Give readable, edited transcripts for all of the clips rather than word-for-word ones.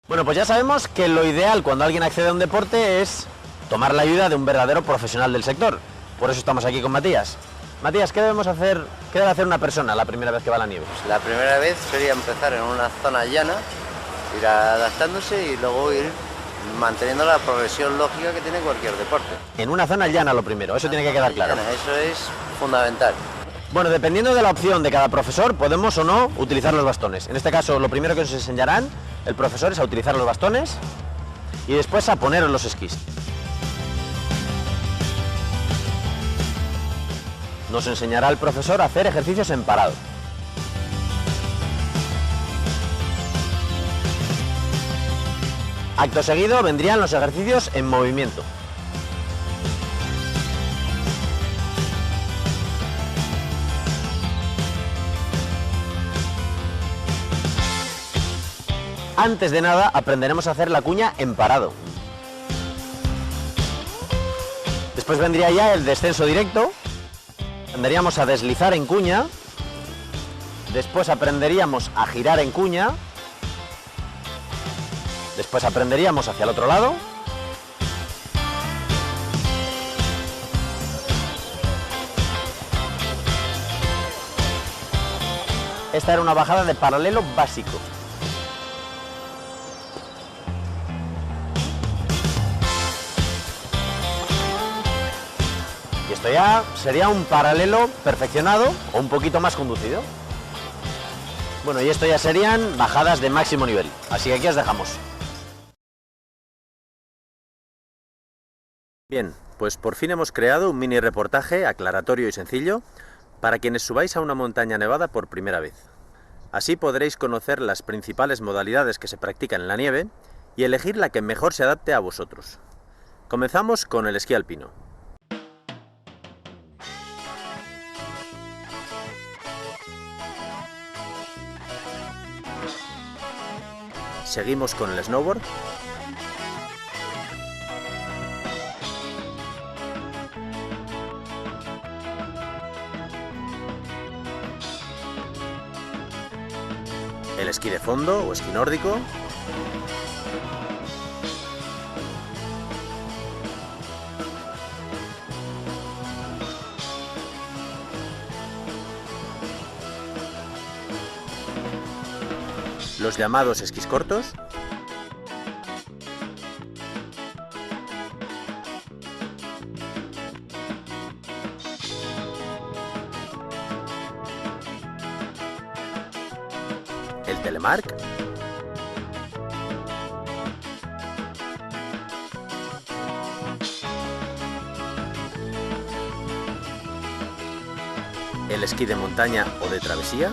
Bueno, pues ya sabemos que lo ideal cuando alguien accede a un deporte es tomar la ayuda de un verdadero profesional del sector. Por eso estamos aquí con Matías. Matías, ¿qué debemos hacer? ¿Qué debe hacer una persona la primera vez que va a la nieve? La primera vez sería empezar en una zona llana, ir adaptándose y luego ir manteniendo la progresión lógica que tiene cualquier deporte. En una zona llana lo primero, eso tiene que quedar claro. Llana, eso es fundamental. Bueno, dependiendo de la opción de cada profesor, podemos o no utilizar los bastones. En este caso, lo primero que nos enseñarán el profesor es a utilizar los bastones y después a poner los esquís. Nos enseñará el profesor a hacer ejercicios en parado. Acto seguido vendrían los ejercicios en movimiento. Antes de nada aprenderemos a hacer la cuña en parado. Después vendría ya el descenso directo. Aprenderíamos a deslizar en cuña. Después aprenderíamos a girar en cuña. Después aprenderíamos hacia el otro lado. Esta era una bajada de paralelo básico. Y esto ya sería un paralelo perfeccionado o un poquito más conducido. Bueno, y esto ya serían bajadas de máximo nivel. Así que aquí os dejamos. Bien, pues por fin hemos creado un mini reportaje aclaratorio y sencillo para quienes subáis a una montaña nevada por primera vez. Así podréis conocer las principales modalidades que se practican en la nieve y elegir la que mejor se adapte a vosotros. Comenzamos con el esquí alpino. Seguimos con el snowboard. El esquí de fondo o esquí nórdico. Los llamados esquís cortos. El telemark. El esquí de montaña o de travesía.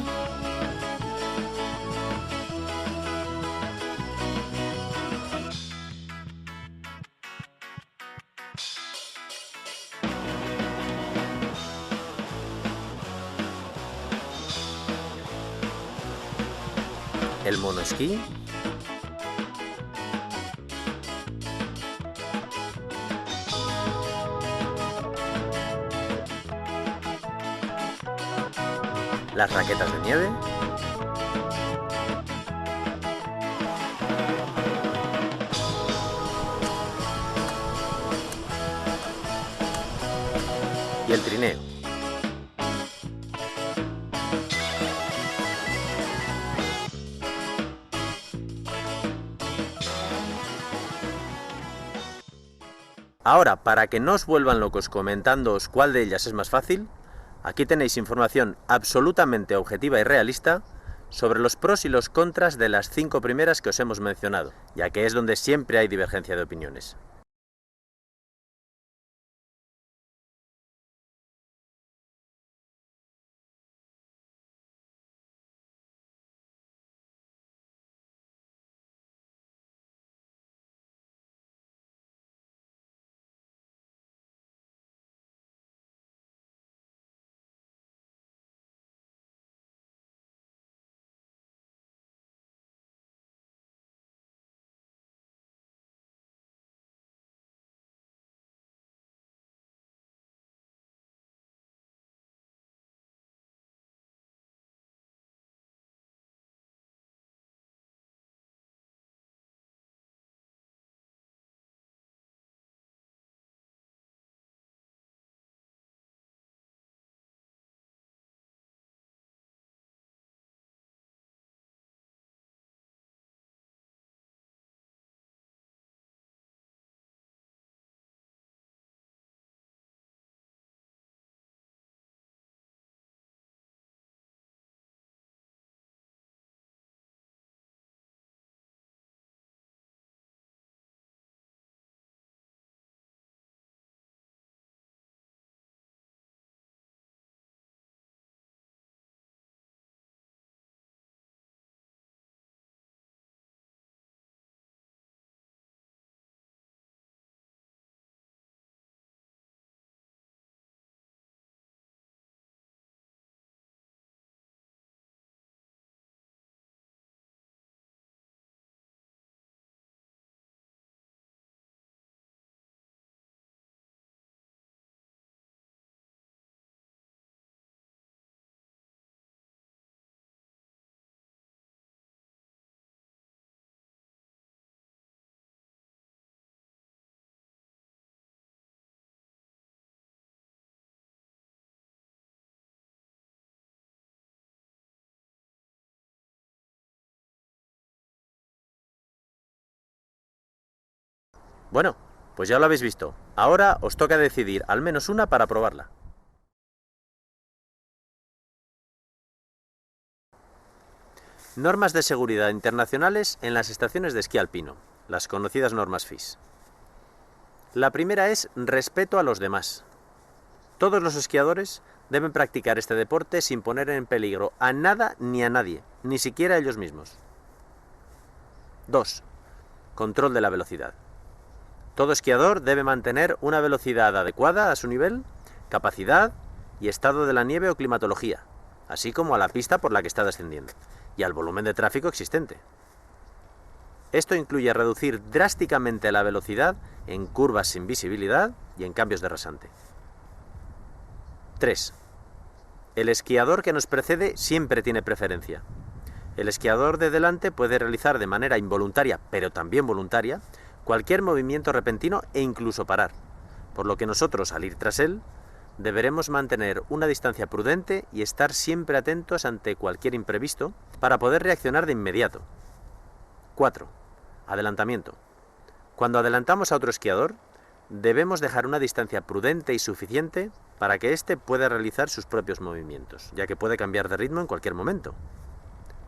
El monoesquí. Las raquetas de nieve. Y el trineo. Ahora, para que no os vuelvan locos comentándoos cuál de ellas es más fácil, aquí tenéis información absolutamente objetiva y realista sobre los pros y los contras de las 5 primeras que os hemos mencionado, ya que es donde siempre hay divergencia de opiniones. Bueno, pues ya lo habéis visto. Ahora os toca decidir al menos una para probarla. Normas de seguridad internacionales en las estaciones de esquí alpino, las conocidas normas FIS. La primera es respeto a los demás. Todos los esquiadores deben practicar este deporte sin poner en peligro a nada ni a nadie, ni siquiera a ellos mismos. 2. Control de la velocidad. Todo esquiador debe mantener una velocidad adecuada a su nivel, capacidad y estado de la nieve o climatología, así como a la pista por la que está descendiendo y al volumen de tráfico existente. Esto incluye reducir drásticamente la velocidad en curvas sin visibilidad y en cambios de rasante. 3. El esquiador que nos precede siempre tiene preferencia. El esquiador de delante puede realizar de manera involuntaria, pero también voluntaria, cualquier movimiento repentino e incluso parar, por lo que nosotros, al ir tras él, deberemos mantener una distancia prudente y estar siempre atentos ante cualquier imprevisto para poder reaccionar de inmediato. 4. Adelantamiento. Cuando adelantamos a otro esquiador, debemos dejar una distancia prudente y suficiente para que éste pueda realizar sus propios movimientos, ya que puede cambiar de ritmo en cualquier momento.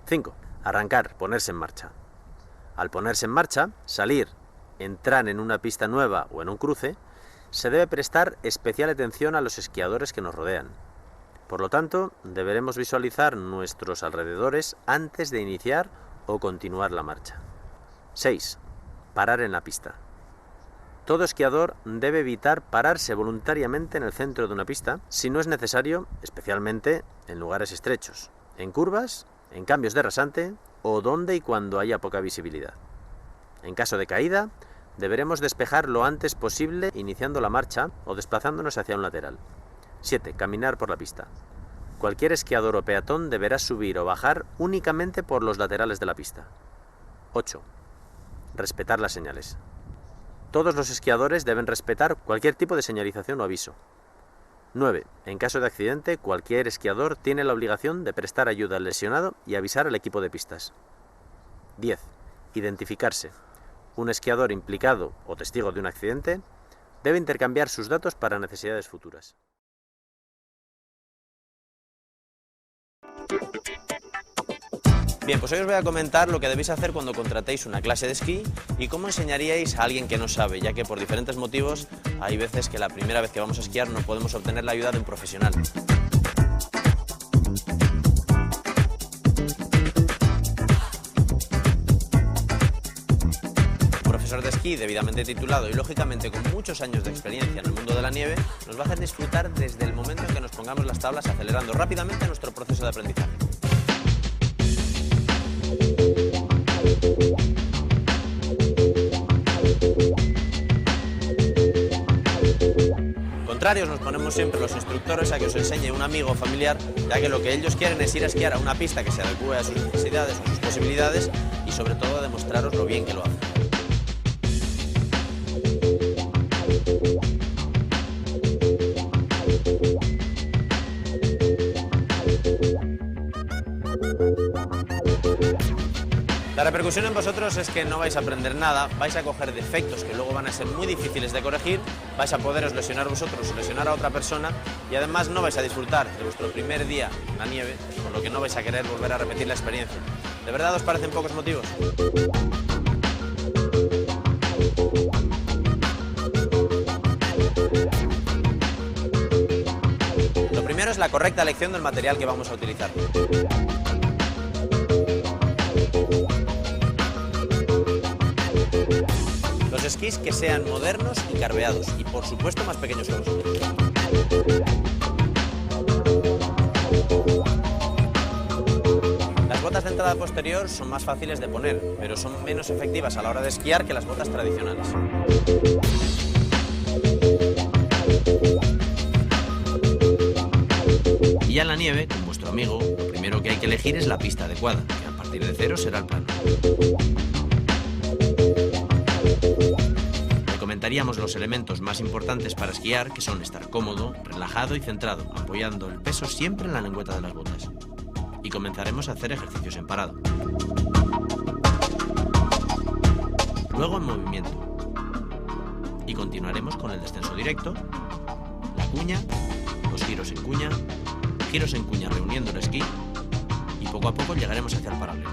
5. Arrancar, ponerse en marcha. Al ponerse en marcha, salir, entrar en una pista nueva o en un cruce, se debe prestar especial atención a los esquiadores que nos rodean. Por lo tanto, deberemos visualizar nuestros alrededores antes de iniciar o continuar la marcha. 6. Parar en la pista. Todo esquiador debe evitar pararse voluntariamente en el centro de una pista si no es necesario, especialmente en lugares estrechos, en curvas, en cambios de rasante o donde y cuando haya poca visibilidad. En caso de caída, deberemos despejar lo antes posible iniciando la marcha o desplazándonos hacia un lateral. 7. Caminar por la pista. Cualquier esquiador o peatón deberá subir o bajar únicamente por los laterales de la pista. 8. Respetar las señales. Todos los esquiadores deben respetar cualquier tipo de señalización o aviso. 9. En caso de accidente, cualquier esquiador tiene la obligación de prestar ayuda al lesionado y avisar al equipo de pistas. 10. Identificarse. Un esquiador implicado o testigo de un accidente debe intercambiar sus datos para necesidades futuras. Bien, pues hoy os voy a comentar lo que debéis hacer cuando contratéis una clase de esquí y cómo enseñaríais a alguien que no sabe, ya que por diferentes motivos hay veces que la primera vez que vamos a esquiar no podemos obtener la ayuda de un profesional. Un profesor de esquí debidamente titulado y lógicamente con muchos años de experiencia en el mundo de la nieve nos va a hacer disfrutar desde el momento en que nos pongamos las tablas, acelerando rápidamente nuestro proceso de aprendizaje. Contrarios nos ponemos siempre los instructores a que os enseñe un amigo o familiar, ya que lo que ellos quieren es ir a esquiar a una pista que se adecue a sus necesidades o sus posibilidades y sobre todo demostraros lo bien que lo hacen. La repercusión en vosotros es que no vais a aprender nada, vais a coger defectos que luego van a ser muy difíciles de corregir, vais a poderos lesionar vosotros o lesionar a otra persona y además no vais a disfrutar de vuestro primer día en la nieve, por lo que no vais a querer volver a repetir la experiencia. ¿De verdad os parecen pocos motivos? Lo primero es la correcta elección del material que vamos a utilizar. Los esquís que sean modernos y carbeados y por supuesto más pequeños que vosotros. Las botas de entrada posterior son más fáciles de poner, pero son menos efectivas a la hora de esquiar que las botas tradicionales. Y ya en la nieve, con vuestro amigo, lo primero que hay que elegir es la pista adecuada, que a partir de cero será el plano. Comentaríamos los elementos más importantes para esquiar, que son estar cómodo, relajado y centrado, apoyando el peso siempre en la lengüeta de las botas. Y comenzaremos a hacer ejercicios en parado. Luego en movimiento. continuaremos con el descenso directo, la cuña, los giros en cuña reuniendo el esquí y poco a poco llegaremos hacia el paralelo.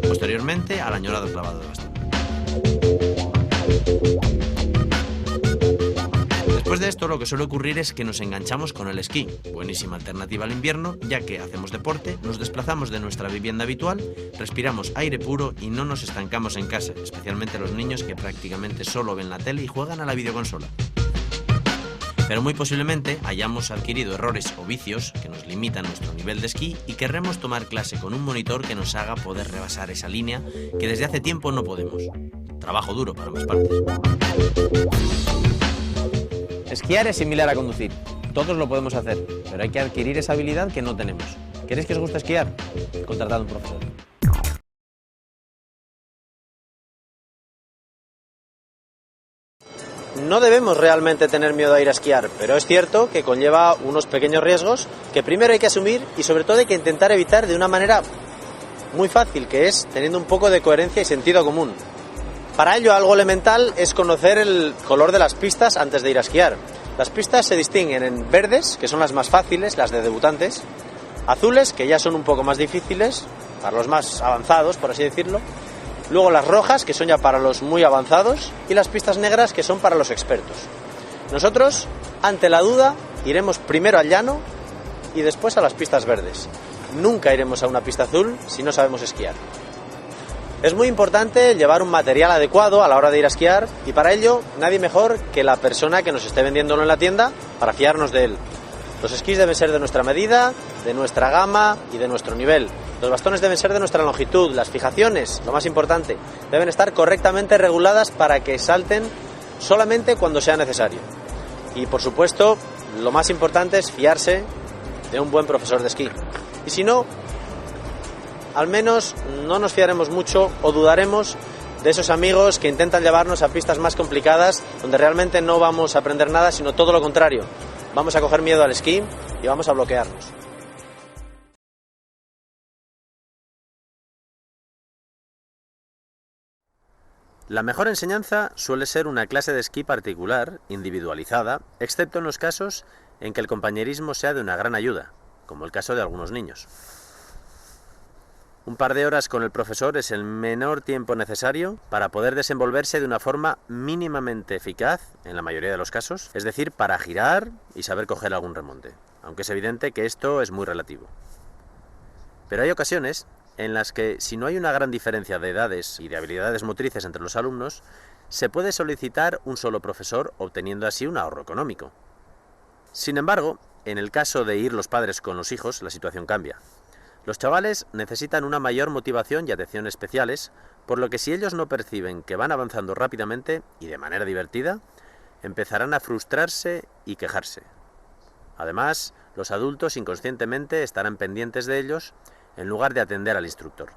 Posteriormente al añorado clavado de bastón. Después de esto, lo que suele ocurrir es que nos enganchamos con el esquí, buenísima alternativa al invierno, ya que hacemos deporte, nos desplazamos de nuestra vivienda habitual, respiramos aire puro y no nos estancamos en casa, especialmente los niños que prácticamente solo ven la tele y juegan a la videoconsola. Pero muy posiblemente hayamos adquirido errores o vicios que nos limitan nuestro nivel de esquí y querremos tomar clase con un monitor que nos haga poder rebasar esa línea que desde hace tiempo no podemos. Trabajo duro para ambas partes. Esquiar es similar a conducir. Todos lo podemos hacer, pero hay que adquirir esa habilidad que no tenemos. ¿Queréis que os guste esquiar? Contratad a un profesor. No debemos realmente tener miedo a ir a esquiar, pero es cierto que conlleva unos pequeños riesgos que primero hay que asumir y sobre todo hay que intentar evitar de una manera muy fácil, que es teniendo un poco de coherencia y sentido común. Para ello, algo elemental es conocer el color de las pistas antes de ir a esquiar. Las pistas se distinguen en verdes, que son las más fáciles, las de debutantes, azules, que ya son un poco más difíciles, para los más avanzados, por así decirlo, luego las rojas, que son ya para los muy avanzados, y las pistas negras, que son para los expertos. Nosotros, ante la duda, iremos primero al llano y después a las pistas verdes. Nunca iremos a una pista azul si no sabemos esquiar. Es muy importante llevar un material adecuado a la hora de ir a esquiar y para ello nadie mejor que la persona que nos esté vendiéndolo en la tienda para fiarnos de él. Los esquís deben ser de nuestra medida, de nuestra gama y de nuestro nivel. Los bastones deben ser de nuestra longitud. Las fijaciones, lo más importante, deben estar correctamente reguladas para que salten solamente cuando sea necesario. Y por supuesto, lo más importante es fiarse de un buen profesor de esquí. Y si no, al menos no nos fiaremos mucho o dudaremos de esos amigos que intentan llevarnos a pistas más complicadas donde realmente no vamos a aprender nada, sino todo lo contrario. Vamos a coger miedo al esquí y vamos a bloquearnos. La mejor enseñanza suele ser una clase de esquí particular, individualizada, excepto en los casos en que el compañerismo sea de una gran ayuda, como el caso de algunos niños. Un par de horas con el profesor es el menor tiempo necesario para poder desenvolverse de una forma mínimamente eficaz, en la mayoría de los casos, es decir, para girar y saber coger algún remonte, aunque es evidente que esto es muy relativo. Pero hay ocasiones en las que, si no hay una gran diferencia de edades y de habilidades motrices entre los alumnos, se puede solicitar un solo profesor, obteniendo así un ahorro económico. Sin embargo, en el caso de ir los padres con los hijos, la situación cambia. Los chavales necesitan una mayor motivación y atención especiales, por lo que si ellos no perciben que van avanzando rápidamente y de manera divertida, empezarán a frustrarse y quejarse. Además, los adultos inconscientemente estarán pendientes de ellos en lugar de atender al instructor.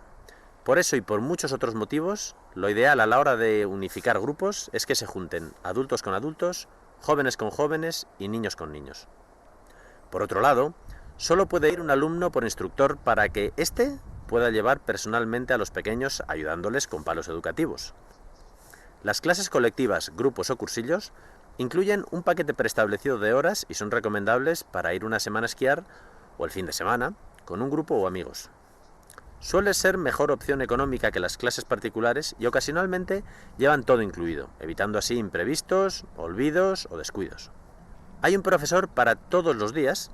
Por eso y por muchos otros motivos, lo ideal a la hora de unificar grupos es que se junten adultos con adultos, jóvenes con jóvenes y niños con niños. Por otro lado, solo puede ir un alumno por instructor para que éste pueda llevar personalmente a los pequeños ayudándoles con palos educativos. Las clases colectivas, grupos o cursillos incluyen un paquete preestablecido de horas y son recomendables para ir una semana a esquiar o el fin de semana con un grupo o amigos. Suele ser mejor opción económica que las clases particulares y ocasionalmente llevan todo incluido, evitando así imprevistos, olvidos o descuidos. Hay un profesor para todos los días,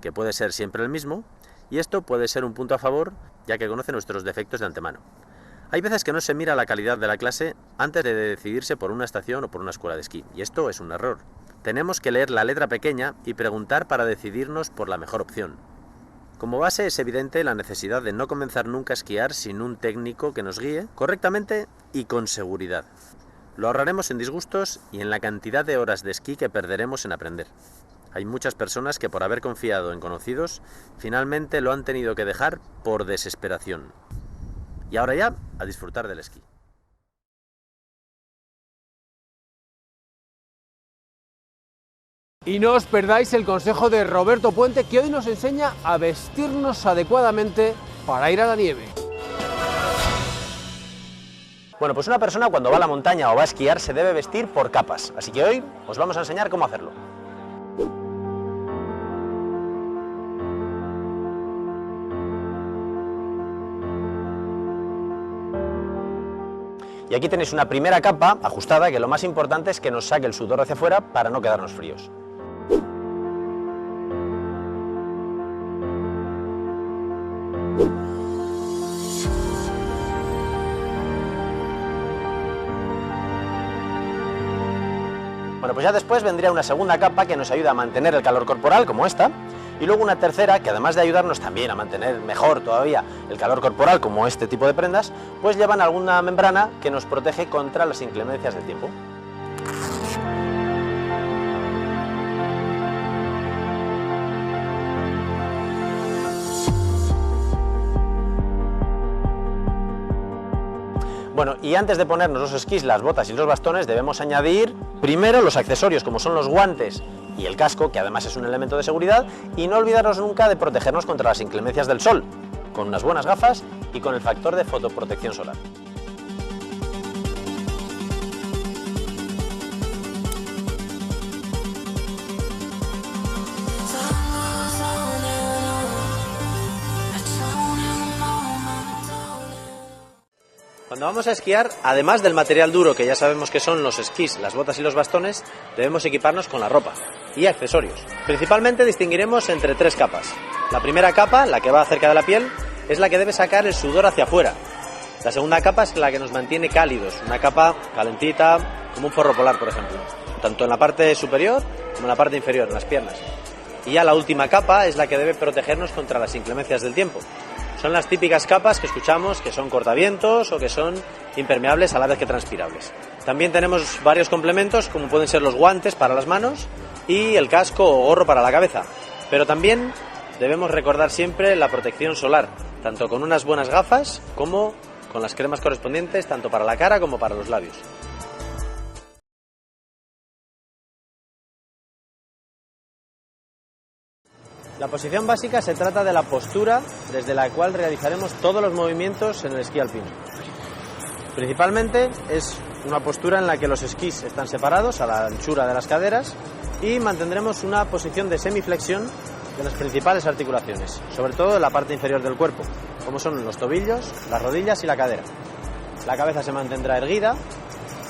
que puede ser siempre el mismo, y esto puede ser un punto a favor, ya que conoce nuestros defectos de antemano. Hay veces que no se mira la calidad de la clase antes de decidirse por una estación o por una escuela de esquí, y esto es un error. Tenemos que leer la letra pequeña y preguntar para decidirnos por la mejor opción. Como base es evidente la necesidad de no comenzar nunca a esquiar sin un técnico que nos guíe correctamente y con seguridad. Lo ahorraremos en disgustos y en la cantidad de horas de esquí que perderemos en aprender. Hay muchas personas que por haber confiado en conocidos, finalmente lo han tenido que dejar por desesperación. Y ahora ya, a disfrutar del esquí. Y no os perdáis el consejo de Roberto Puente, que hoy nos enseña a vestirnos adecuadamente para ir a la nieve. Bueno, pues una persona cuando va a la montaña o va a esquiar se debe vestir por capas, así que hoy os vamos a enseñar cómo hacerlo. Y aquí tenéis una primera capa ajustada, que lo más importante es que nos saque el sudor hacia afuera para no quedarnos fríos. Bueno, pues ya después vendría una segunda capa que nos ayuda a mantener el calor corporal, como esta, y luego una tercera que, además de ayudarnos también a mantener mejor todavía el calor corporal, como este tipo de prendas, pues llevan alguna membrana que nos protege contra las inclemencias del tiempo. Bueno, y antes de ponernos los esquís, las botas y los bastones, debemos añadir primero los accesorios, como son los guantes y el casco, que además es un elemento de seguridad, y no olvidarnos nunca de protegernos contra las inclemencias del sol, con unas buenas gafas y con el factor de fotoprotección solar. Cuando vamos a esquiar, además del material duro, que ya sabemos que son los esquís, las botas y los bastones, debemos equiparnos con la ropa y accesorios. Principalmente distinguiremos entre tres capas. La primera capa, la que va cerca de la piel, es la que debe sacar el sudor hacia afuera. La segunda capa es la que nos mantiene cálidos, una capa calentita, como un forro polar, por ejemplo, tanto en la parte superior como en la parte inferior, en las piernas. Y ya la última capa es la que debe protegernos contra las inclemencias del tiempo. Son las típicas capas que escuchamos que son cortavientos o que son impermeables a la vez que transpirables. También tenemos varios complementos, como pueden ser los guantes para las manos y el casco o gorro para la cabeza. Pero también debemos recordar siempre la protección solar, tanto con unas buenas gafas como con las cremas correspondientes, tanto para la cara como para los labios. La posición básica se trata de la postura desde la cual realizaremos todos los movimientos en el esquí alpino. Principalmente es una postura en la que los esquís están separados a la anchura de las caderas y mantendremos una posición de semiflexión de las principales articulaciones, sobre todo en la parte inferior del cuerpo, como son los tobillos, las rodillas y la cadera. La cabeza se mantendrá erguida.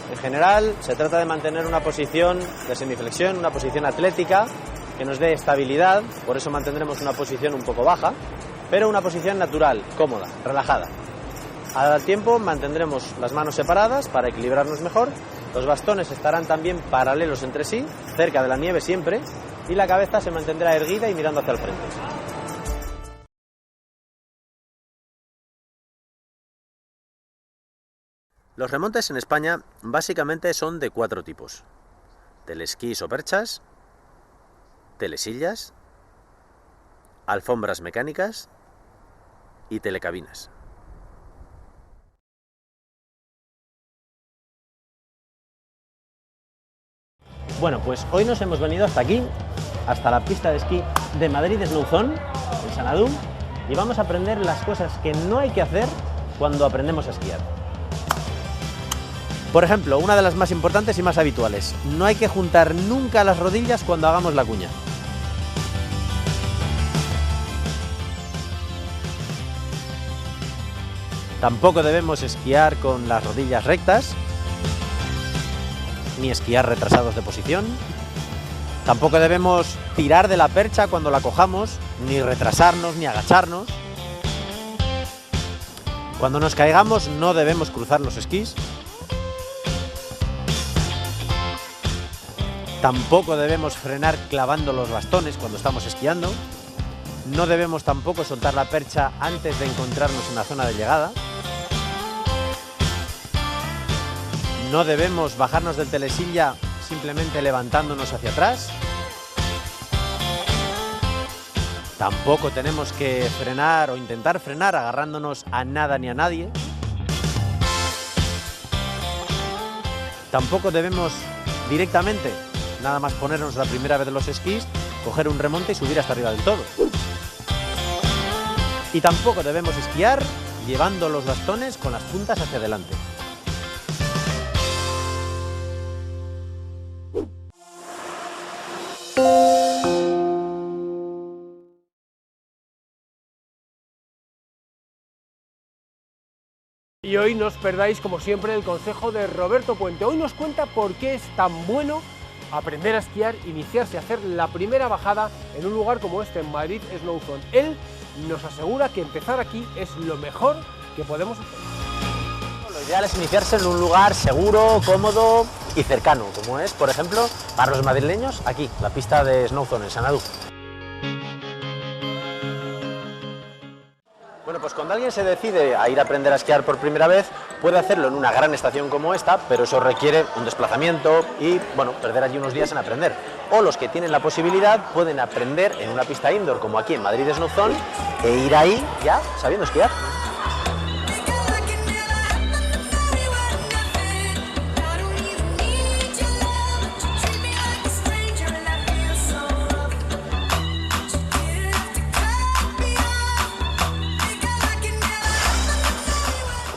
En general se trata de mantener una posición de semiflexión, una posición atlética, que nos dé estabilidad, por eso mantendremos una posición un poco baja, pero una posición natural, cómoda, relajada. Al tiempo mantendremos las manos separadas para equilibrarnos mejor, los bastones estarán también paralelos entre sí, cerca de la nieve siempre, y la cabeza se mantendrá erguida y mirando hacia el frente. Los remontes en España básicamente son de 4 tipos: telesquís o perchas, telesillas, alfombras mecánicas y telecabinas. Bueno, pues hoy nos hemos venido hasta aquí, hasta la pista de esquí de Madrid Snow Zone, en Sanadú, y vamos a aprender las cosas que no hay que hacer cuando aprendemos a esquiar. Por ejemplo, una de las más importantes y más habituales: no hay que juntar nunca las rodillas cuando hagamos la cuña. Tampoco debemos esquiar con las rodillas rectas, ni esquiar retrasados de posición. Tampoco debemos tirar de la percha cuando la cojamos, ni retrasarnos, ni agacharnos. Cuando nos caigamos no debemos cruzar los esquís. Tampoco debemos frenar clavando los bastones cuando estamos esquiando. No debemos tampoco soltar la percha antes de encontrarnos en la zona de llegada. No debemos bajarnos del telesilla simplemente levantándonos hacia atrás. Tampoco tenemos que frenar o intentar frenar agarrándonos a nada ni a nadie. Tampoco debemos directamente Nada más ponernos la primera vez los esquís, coger un remonte y subir hasta arriba del todo. Y tampoco debemos esquiar llevando los bastones con las puntas hacia adelante. Y hoy no os perdáis, como siempre, el consejo de Roberto Puente. Hoy nos cuenta por qué es tan bueno aprender a esquiar, iniciarse a hacer la primera bajada en un lugar como este, en Madrid Snow Zone. Él nos asegura que empezar aquí es lo mejor que podemos hacer. Lo ideal es iniciarse en un lugar seguro, cómodo y cercano, como es, por ejemplo, para los madrileños, aquí, la pista de Snow Zone, en Sanadú. Bueno, pues cuando alguien se decide a ir a aprender a esquiar por primera vez, puede hacerlo en una gran estación como esta, pero eso requiere un desplazamiento y, bueno, perder allí unos días en aprender. O los que tienen la posibilidad pueden aprender en una pista indoor, como aquí en Madrid Snow Zone, e ir ahí ya sabiendo esquiar.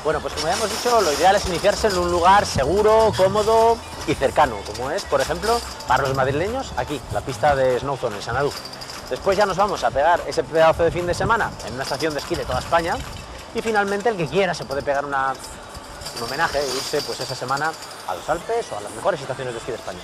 Bueno, pues como ya hemos dicho, lo ideal es iniciarse en un lugar seguro, cómodo y cercano, como es, por ejemplo, para los madrileños, aquí, la pista de Snow Zone, en Sanadú. Después ya nos vamos a pegar ese pedazo de fin de semana en una estación de esquí de toda España y finalmente el que quiera se puede pegar un homenaje e irse pues esa semana a los Alpes o a las mejores estaciones de esquí de España.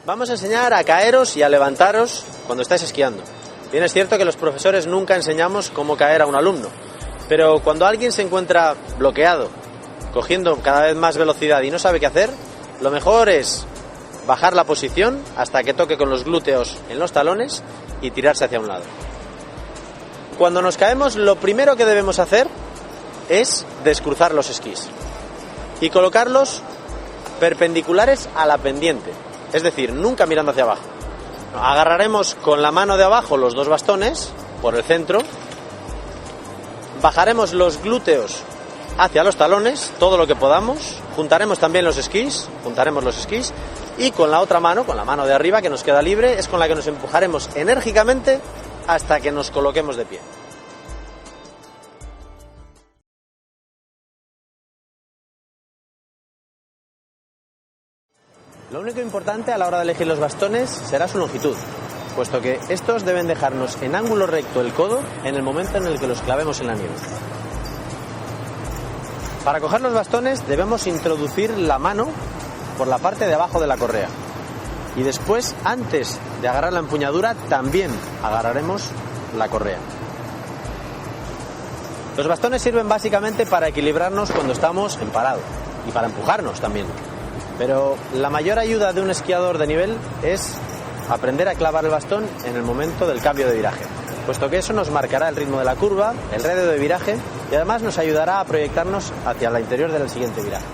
Vamos a enseñar a caeros y a levantaros cuando estáis esquiando. Bien, es cierto que los profesores nunca enseñamos cómo caer a un alumno, pero cuando alguien se encuentra bloqueado, cogiendo cada vez más velocidad y no sabe qué hacer, lo mejor es bajar la posición hasta que toque con los glúteos en los talones y tirarse hacia un lado. Cuando nos caemos, lo primero que debemos hacer es descruzar los esquís y colocarlos perpendiculares a la pendiente. Es decir, nunca mirando hacia abajo. Agarraremos con la mano de abajo los dos bastones por el centro, bajaremos los glúteos hacia los talones, todo lo que podamos, juntaremos también los esquís, y con la otra mano, con la mano de arriba que nos queda libre, es con la que nos empujaremos enérgicamente hasta que nos coloquemos de pie. Lo único importante a la hora de elegir los bastones será su longitud, puesto que estos deben dejarnos en ángulo recto el codo en el momento en el que los clavemos en la nieve. Para coger los bastones debemos introducir la mano por la parte de abajo de la correa y después, antes de agarrar la empuñadura, también agarraremos la correa. Los bastones sirven básicamente para equilibrarnos cuando estamos en parado y para empujarnos también. Pero la mayor ayuda de un esquiador de nivel es aprender a clavar el bastón en el momento del cambio de viraje, puesto que eso nos marcará el ritmo de la curva, el radio de viraje y además nos ayudará a proyectarnos hacia la interior del siguiente viraje.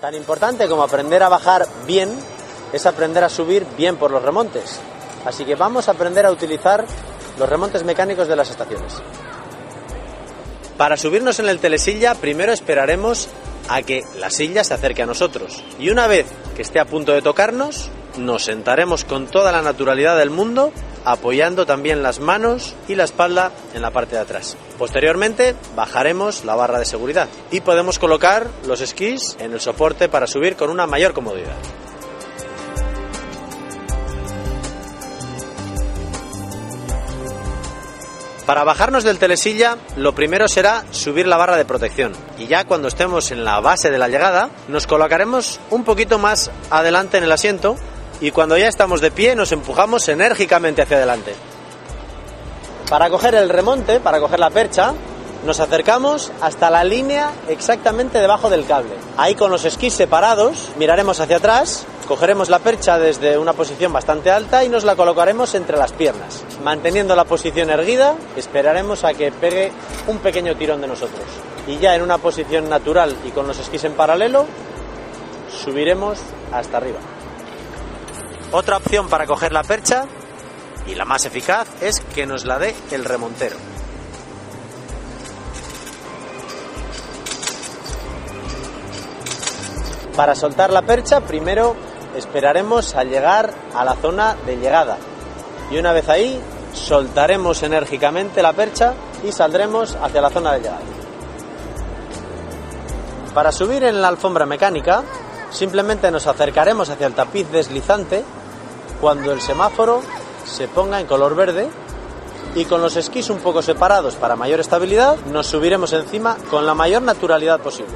Tan importante como aprender a bajar bien es aprender a subir bien por los remontes. Así que vamos a aprender a utilizar los remontes mecánicos de las estaciones. Para subirnos en el telesilla, primero esperaremos a que la silla se acerque a nosotros. Y una vez que esté a punto de tocarnos, nos sentaremos con toda la naturalidad del mundo, apoyando también las manos y la espalda en la parte de atrás. Posteriormente, bajaremos la barra de seguridad y podemos colocar los esquís en el soporte para subir con una mayor comodidad. Para bajarnos del telesilla, lo primero será subir la barra de protección. Y ya cuando estemos en la base de la llegada, nos colocaremos un poquito más adelante en el asiento y cuando ya estamos de pie, nos empujamos enérgicamente hacia adelante. Para coger el remonte, para coger la percha, nos acercamos hasta la línea exactamente debajo del cable. Ahí con los esquís separados, miraremos hacia atrás Cogeremos la percha desde una posición bastante alta y nos la colocaremos entre las piernas. Manteniendo la posición erguida, esperaremos a que pegue un pequeño tirón de nosotros. Y ya en una posición natural y con los esquís en paralelo, subiremos hasta arriba. Otra opción para coger la percha, y la más eficaz, es que nos la dé el remontero. Para soltar la percha, primero esperaremos a llegar a la zona de llegada. Y una vez ahí, soltaremos enérgicamente la percha y saldremos hacia la zona de llegada. Para subir en la alfombra mecánica, simplemente nos acercaremos hacia el tapiz deslizante cuando el semáforo se ponga en color verde y con los esquís un poco separados para mayor estabilidad, nos subiremos encima con la mayor naturalidad posible.